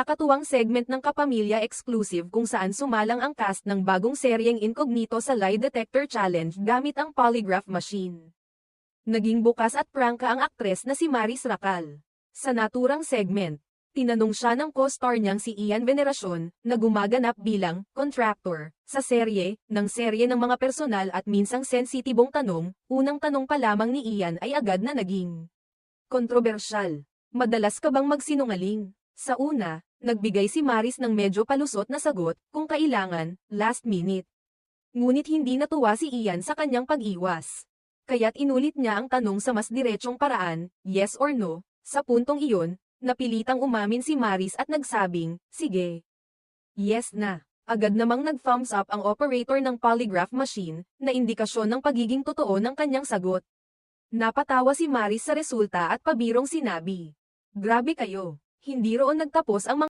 nakakatuwang segment ng Kapamilya exclusive kung saan sumalang ang cast ng bagong seryeng Incognito sa Lie Detector Challenge gamit ang polygraph machine. Naging bukas at prangka ang aktres na si Maris Racal. Sa naturang segment, tinanong siya ng co-star niyang si Ian Veneracion, na gumaganap bilang contractor sa serye ng mga personal at minsang sensitibong tanong. Unang tanong pa lamang ni Ian ay agad na naging kontrobersyal. Madalas ka bang magsinungaling? Sa una, nagbigay si Maris ng medyo palusot na sagot, kung kailangan, last minute. Ngunit hindi natuwa si Ian sa kanyang pag-iwas. Kaya't inulit niya ang tanong sa mas diretsong paraan, yes or no. Sa puntong iyon, napilitang umamin si Maris at nagsabing, sige. Yes na. Agad namang nag-thumbs up ang operator ng polygraph machine, na indikasyon ng pagiging totoo ng kanyang sagot. Napatawa si Maris sa resulta at pabirong sinabi, grabe kayo. Hindi roon nagtapos ang mga